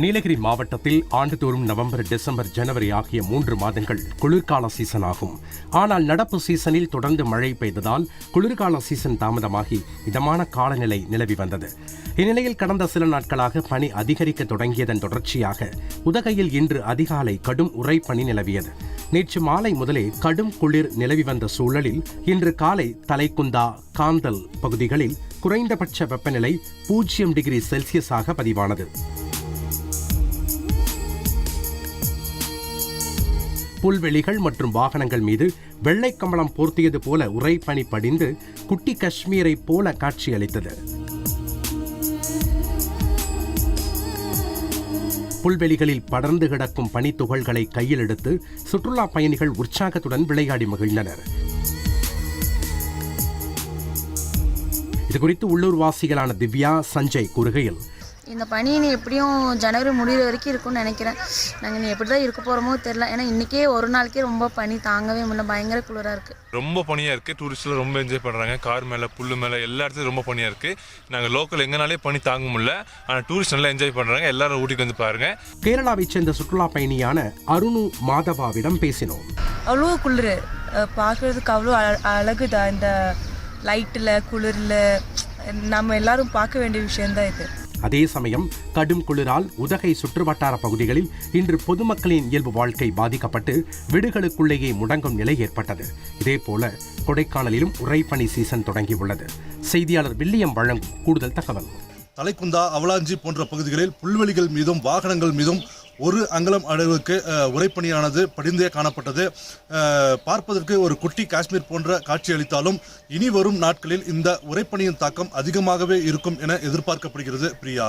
நீலகிரி மாவட்டத்தில் ஆண்டுதோறும் November, December, ஜனவரி ஆகிய 3 மாதங்கள் குளிர்கால சீசன் ஆகும். ஆனால் நடப்பு சீசனில் தொடர்ந்து மழை பெய்ததால் குளிர்கால சீசன் தாமதமாகி இதமான காலநிலை நிலவி வந்தது. இந்நிலையில் கடந்த சில நாட்களாக பனி அதிகரிக்க தொடங்கியதன் தொடர்ச்சியாக உதகையில் இன்று அதிகாலை கடும் உறைபனி நிலவியது. நேற்று மாலை முதலே கடும் குளிர் நிலவி வந்த சூழலில் இன்று காலை தலைக்குந்தா, காந்தல் பகுதிகளில் குறைந்தபட்ச வெப்பநிலை 0 டிகிரி செல்சியஸாக பதிவானது. புல்வெளிகள் மற்றும் வாகனங்கள் மீது வெள்ளை கம்பளம் போர்த்தியது போல உறைபனி படிந்து குட்டி காஷ்மீரை போல காட்சியளித்தது. புல்வெளிகளில் படர்ந்து கிடக்கும் பனித்துகள்களை கையில் எடுத்து சுற்றுலா பயணிகள் உற்சாகத்துடன் விளையாடி மகிழ்ந்தனர். இதுகுறித்து உள்ளூர்வாசிகளான திவ்யா, சஞ்சய் கூறுகையில், இந்த பனி நீ எப்படியும் ஜனவரி முடிகிற வரைக்கும் இருக்கும்னு நினைக்கிறேன். நாங்கள் நீ எப்படி தான் இருக்க போகிறோமோ தெரியல. ஏன்னா இன்றைக்கே ஒரு நாளைக்கே ரொம்ப பனி தாங்கவே முடியல, பயங்கர குளிராக இருக்குது. ரொம்ப பனியாக இருக்குது. டூரிஸ்ட்லாம் ரொம்ப என்ஜாய் பண்ணுறாங்க. கார் மேலே, புல் மேலே, எல்லா இடத்துலையும் ரொம்ப பனியாக இருக்குது. நாங்கள் லோக்கல் எங்கனாலே பனி தாங்க முடியல. ஆனால் டூரிஸ்ட் நல்லா என்ஜாய் பண்ணுறாங்க. எல்லாரும் ஊட்டிக்கு வந்து பாருங்கள். கேரளாவைச் சேர்ந்த சுற்றுலா பயணியான அருணு மாதவாவிடம் பேசினோம். அவ்வளோ குளிர் பார்க்குறதுக்கு அவ்வளோ அழகுதான். இந்த லைட்டில், குளிரில் நம்ம எல்லாரும் பார்க்க வேண்டிய விஷயந்தான் இது. அதே சமயம் கடும் குளிரால் உதகை சுற்றுவட்டார பகுதிகளில் இன்று பொதுமக்களின் இயல்பு வாழ்க்கை பாதிக்கப்பட்டு வீடுகளுக்குள்ளேயே முடங்கும் நிலை ஏற்பட்டது. இதேபோல கொடைக்கானலிலும் உறைபனி சீசன் தொடங்கியுள்ளது. செய்தியாளர் வில்லியம் வழங்கும் கூடுதல் தகவல். தலைக்குந்தா, அவலாஞ்சி போன்ற பகுதிகளில் புல்வெளிகள் மீதும் வாகனங்கள் மீதும் 1 அங்குலம் அளவுக்கு உறைபனியானது படிந்தே காணப்பட்டது. பார்ப்பதற்கு ஒரு குட்டி காஷ்மீர் போன்ற காட்சி அளித்தாலும் இனி வரும் நாட்களில் இந்த உறைபனியின் தாக்கம் அதிகமாகவே இருக்கும் என எதிர்பார்க்கப்படுகிறது. பிரியா.